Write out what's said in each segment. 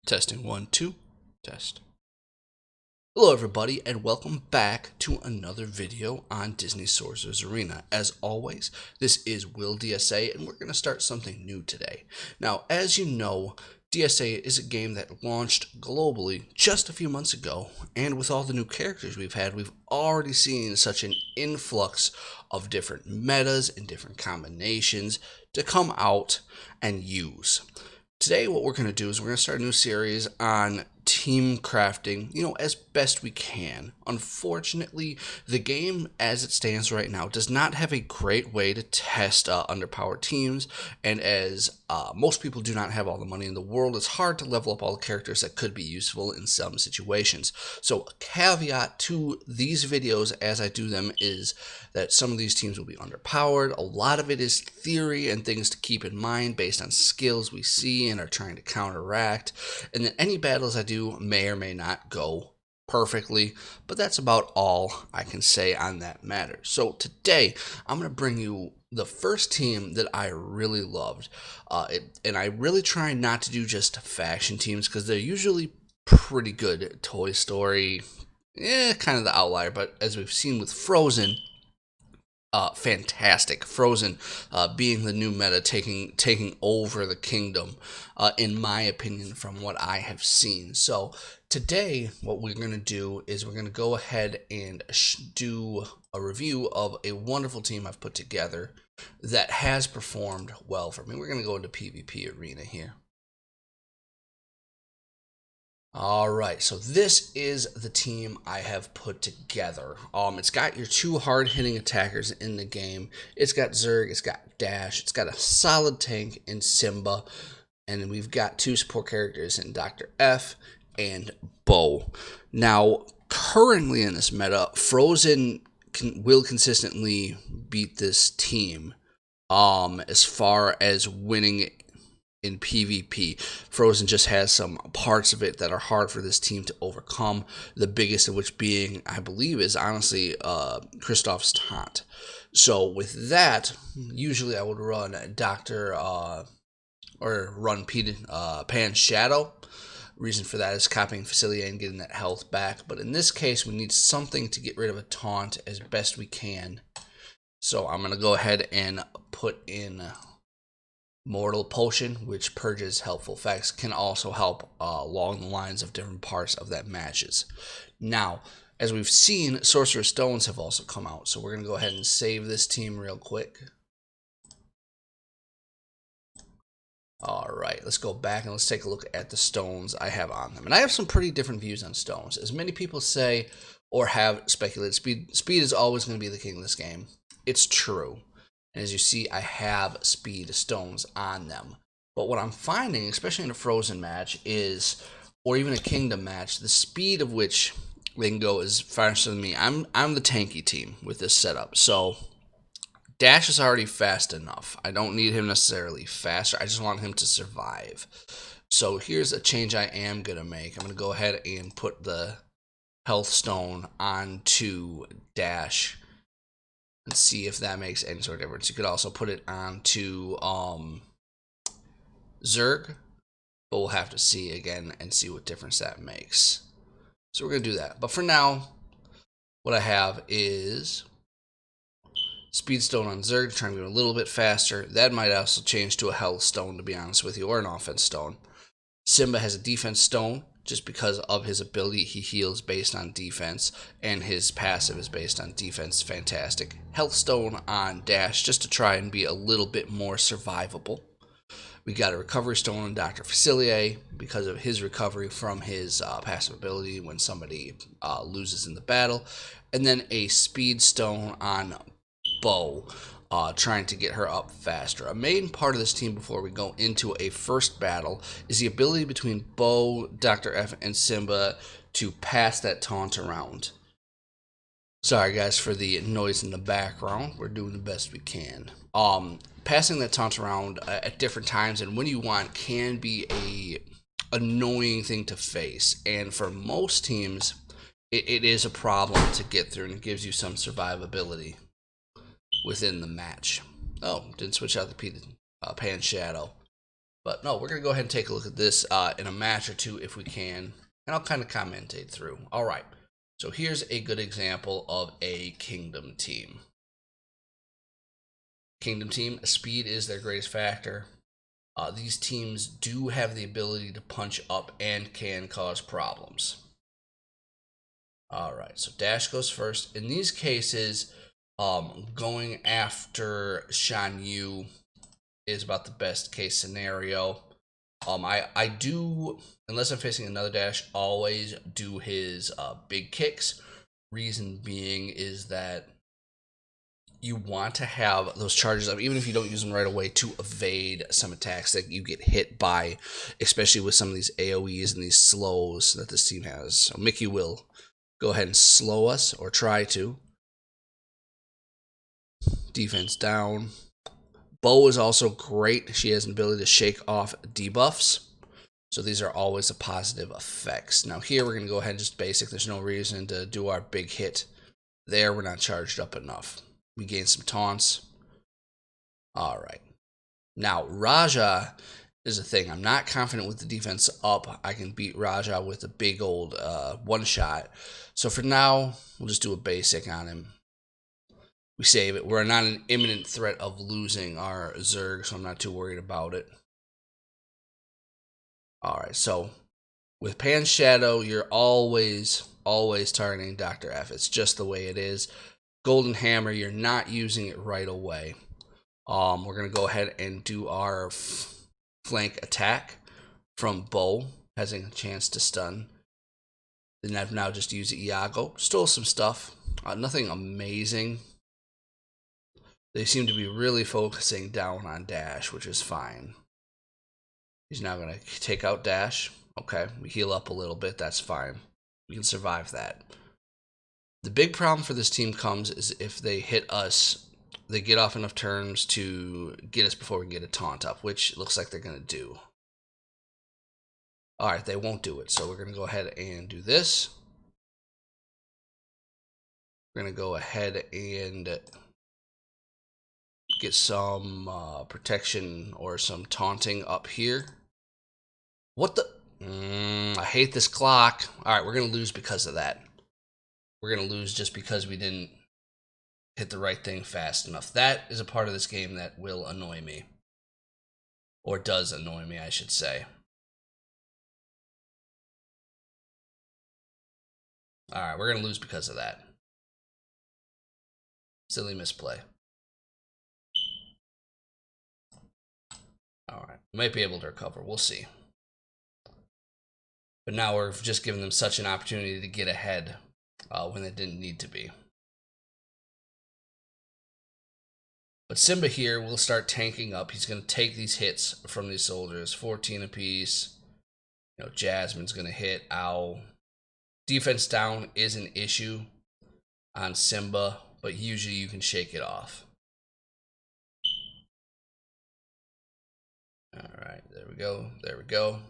Testing 1, 2, test. Hello everybody and welcome back to another video on Disney Sorcerers Arena. As always, this is Will DSA and we're going to start something new today. Now, as you know, DSA is a game that launched globally just a few months ago, and with all the new characters we've had, we've already seen such an influx of different metas and different combinations to come out and use. Today what we're going to do is we're going to start a new series on team crafting, as best we can. Unfortunately, the game as it stands right now does not have a great way to test underpowered teams, and as most people do not have all the money in the world, it's hard to level up all the characters that could be useful in some situations. So a caveat to these videos as I do them is that some of these teams will be underpowered. A lot of it is theory and things to keep in mind based on skills we see and are trying to counteract, and then any battles I do may or may not go perfectly, but that's about all I can say on that matter. So today I'm going to bring you the first team that I really loved, and I really try not to do just faction teams because they're usually pretty good. Toy Story, kind of the outlier, but as we've seen with Frozen, fantastic. Frozen being the new meta, taking over the kingdom, in my opinion, from what I have seen. So today what we're going to do is we're going to go ahead and do a review of a wonderful team I've put together that has performed well for me. We're going to go into PvP arena here. Alright, so this is the team I have put together. It's got your two hard-hitting attackers in the game. It's got Zurg, it's got Dash, it's got a solid tank in Simba, and then we've got two support characters in Dr. F and Bo. Now, currently in this meta, Frozen will consistently beat this team as far as winning in PvP. Frozen just has some parts of it that are hard for this team to overcome, the biggest of which being, I believe, is honestly Kristoff's taunt. So with that, usually I would run Dr. or run Pan Shadow. Reason for that is copying Facilier and getting that health back, but in this case we need something to get rid of a taunt as best we can. So I'm going to go ahead and put in Mortal Potion, which purges helpful effects, can also help along the lines of different parts of that matches. Now, as we've seen, Sorcerer's Stones have also come out, so we're going to go ahead and save this team real quick. Alright, let's go back and let's take a look at the stones I have on them. And I have some pretty different views on stones. As many people say or have speculated, speed is always going to be the king of this game. It's true. And as you see, I have speed stones on them. But what I'm finding, especially in a Frozen match, is, or even a Kingdom match, the speed of which they can go is faster than me. I'm the tanky team with this setup. So Dash is already fast enough. I don't need him necessarily faster. I just want him to survive. So here's a change I am going to make. I'm going to go ahead and put the health stone onto Dash and see if that makes any sort of difference. You could also put it onto Zurg, but we'll have to see again and see what difference that makes. So we're going to do that. But for now, what I have is Speed Stone on Zurg, trying to go a little bit faster. That might also change to a Health Stone, to be honest with you, or an Offense Stone. Simba has a Defense Stone, just because of his ability. He heals based on defense, and his passive is based on defense. Fantastic. Health Stone on Dash, just to try and be a little bit more survivable. We got a Recovery Stone on Dr. Facilier, because of his recovery from his passive ability when somebody loses in the battle. And then a Speed Stone on Bo, trying to get her up faster. A main part of this team before we go into a first battle is the ability between Bo, Dr. F, and Simba to pass that taunt around. Sorry guys for the noise in the background. We're doing the best we can. Passing that taunt around at different times and when you want can be a annoying thing to face, and for most teams it is a problem to get through, and it gives you some survivability within the match. Oh, didn't switch out the Pan Shadow. But no, we're going to go ahead and take a look at this in a match or two if we can. And I'll kind of commentate through. All right. So here's a good example of a Kingdom team. Kingdom team, speed is their greatest factor. These teams do have the ability to punch up and can cause problems. All right, so Dash goes first. In these cases, going after Shan Yu is about the best case scenario. I do, unless I'm facing another Dash, always do his big kicks. Reason being is that you want to have those charges up, even if you don't use them right away, to evade some attacks that you get hit by, especially with some of these AoEs and these slows that this team has. So Mickey will go ahead and slow us, or try to. Defense down. Bo is also great. She has an ability to shake off debuffs. So these are always a positive effects. Now here we're going to go ahead and just basic. There's no reason to do our big hit there. We're not charged up enough. We gain some taunts. All right. Now, Raja is a thing. I'm not confident with the defense up. I can beat Raja with a big old one-shot. So for now, we'll just do a basic on him. We save it. We're not an imminent threat of losing our Zurg, so I'm not too worried about it. All right, so with Pan Shadow, you're always targeting Dr. F. It's just the way it is. Golden Hammer, you're not using it right away. We're going to go ahead and do our flank attack from Bo, having a chance to stun. Then I've now just used Iago. Stole some stuff. Nothing amazing. They seem to be really focusing down on Dash, which is fine. He's now going to take out Dash. Okay, we heal up a little bit. That's fine. We can survive that. The big problem for this team comes is if they hit us, they get off enough turns to get us before we can get a taunt up, which looks like they're going to do. All right, they won't do it, so we're going to go ahead and do this. We're going to go ahead and get some protection or some taunting up here. What the? I hate this clock. All right, we're going to lose because of that. We're going to lose just because we didn't hit the right thing fast enough. That is a part of this game that will annoy me. Or does annoy me, I should say. Alright, we're going to lose because of that. Silly misplay. Alright, we might be able to recover. We'll see. But now we're just giving them such an opportunity to get ahead when they didn't need to be. But Simba here will start tanking up. He's going to take these hits from these soldiers. 14 apiece. You know, Jasmine's going to hit. Ow. Defense down is an issue on Simba, but usually you can shake it off. Alright, there we go. There we go.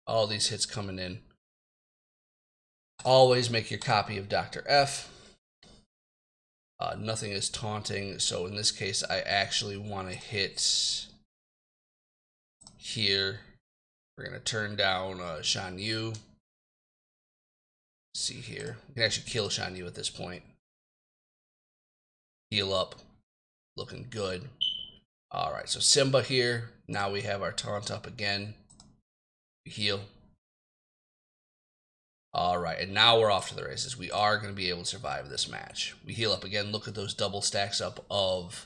All these hits coming in. Always make your copy of Dr. F. Nothing is taunting, so in this case, I actually want to hit here. We're going to turn down Shan Yu. See here. We can actually kill Shan Yu at this point. Heal up. Looking good. Alright, so Simba here. Now we have our taunt up again. We heal. Alright, and now we're off to the races. We are going to be able to survive this match. We heal up again. Look at those double stacks up of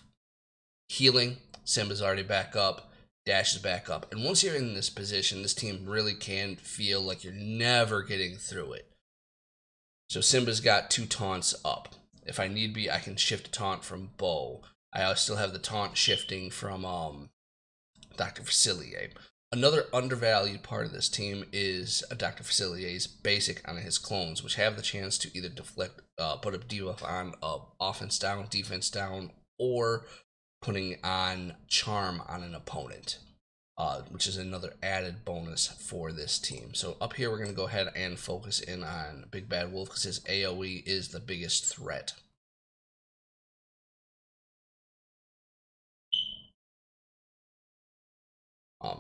healing. Simba's already back up. Dash is back up. And once you're in this position, this team really can feel like you're never getting through it. So Simba's got 2 taunts up. If I need be, I can shift a taunt from Bo. I still have the taunt shifting from Dr. Facilier. Another undervalued part of this team is Dr. Facilier's basic on his clones, which have the chance to either deflect, put a debuff on offense down, defense down, or putting on charm on an opponent, which is another added bonus for this team. So up here, we're going to go ahead and focus in on Big Bad Wolf because his AoE is the biggest threat.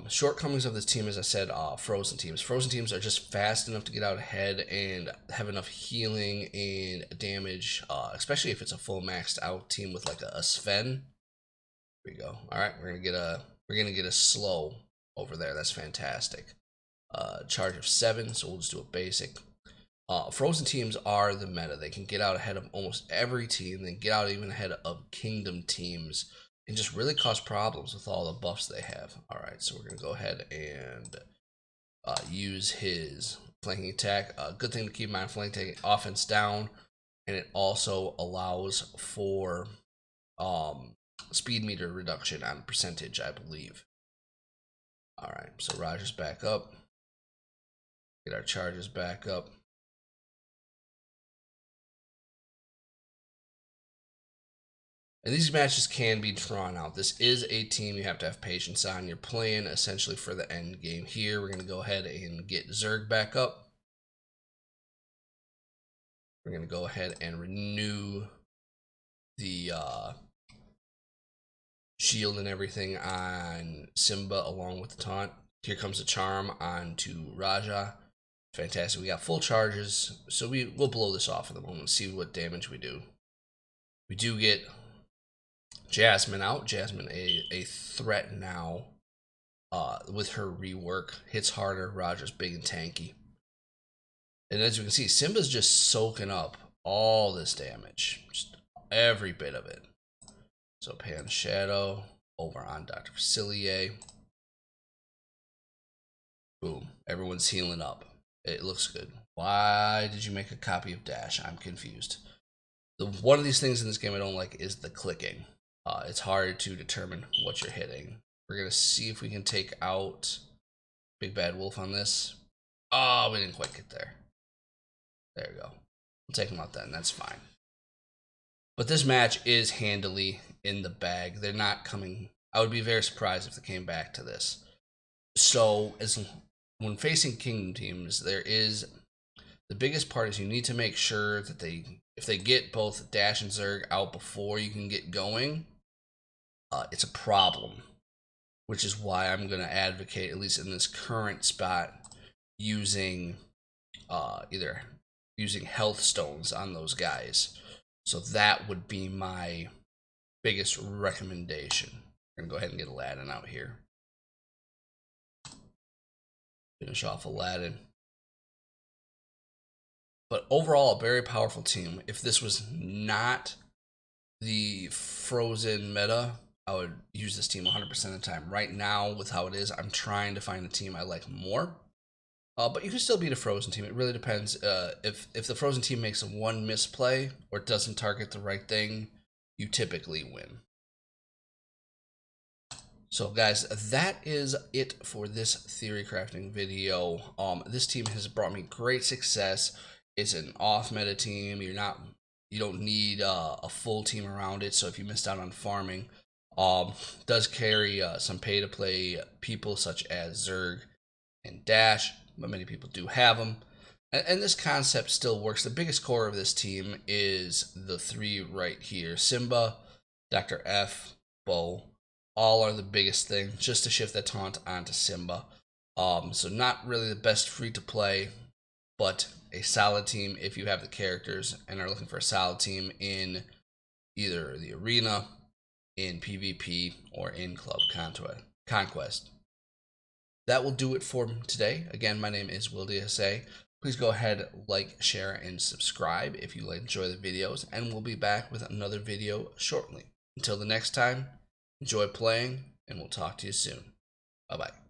Shortcomings of this team, as I said, frozen teams. Frozen teams are just fast enough to get out ahead and have enough healing and damage, especially if it's a full maxed out team with like a Sven. Here we go. All right, we're gonna get a slow over there. That's fantastic. Charge of 7, so we'll just do a basic. Frozen teams are the meta. They can get out ahead of almost every team. They can get out even ahead of kingdom teams and just really cause problems with all the buffs they have. All right, so we're going to go ahead and use his flanking attack. Good thing to keep in mind, flanking offense down, and it also allows for speed meter reduction on percentage, I believe. All right, so Roger's back up. Get our charges back up. And these matches can be drawn out. This is a team you have to have patience on. You're playing essentially for the end game here. We're going to go ahead and get Zurg back up. We're going to go ahead and renew the shield and everything on Simba along with the taunt. Here comes the charm onto Raja. Fantastic. We got full charges, so we'll blow this off in the moment and see what damage we do. We do get Jasmine out. Jasmine a threat now with her rework. Hits harder. Roger's big and tanky. And as you can see, Simba's just soaking up all this damage. Just every bit of it. So Pan Shadow over on Dr. Facilier. Boom. Everyone's healing up. It looks good. Why did you make a copy of Dash? I'm confused. One of these things in this game I don't like is the clicking. It's hard to determine what you're hitting. We're going to see if we can take out Big Bad Wolf on this. Oh, we didn't quite get there. There we go. We'll take him out then. That's fine. But this match is handily in the bag. They're not coming. I would be very surprised if they came back to this. So, when facing kingdom teams, there is the biggest part is you need to make sure that if they get both Dash and Zurg out before you can get going, it's a problem, which is why I'm going to advocate, at least in this current spot, using either using health stones on those guys. So that would be my biggest recommendation. We're going to go ahead and get Aladdin out here. Finish off Aladdin. But overall, a very powerful team. If this was not the Frozen meta, I would use this team 100% of the time. Right now, with how it is, I'm trying to find a team I like more. But you can still beat a Frozen team. It really depends. If the Frozen team makes one misplay or doesn't target the right thing, you typically win. So guys, that is it for this theory crafting video. This team has brought me great success. It's an off meta team. You don't need a full team around it. So if you missed out on farming, does carry some pay to play people such as Zurg and Dash, but many people do have them. And this concept still works. The biggest core of this team is the three right here: Simba, Dr. F, Bo. All are the biggest thing, just to shift that taunt onto Simba. So not really the best free to play, but a solid team if you have the characters and are looking for a solid team in either the arena, in PvP, or in Club Conquest. That will do it for today. Again, my name is Will DSA. Please go ahead, like, share, and subscribe if you enjoy the videos, and we'll be back with another video shortly. Until the next time, enjoy playing, and we'll talk to you soon. Bye-bye.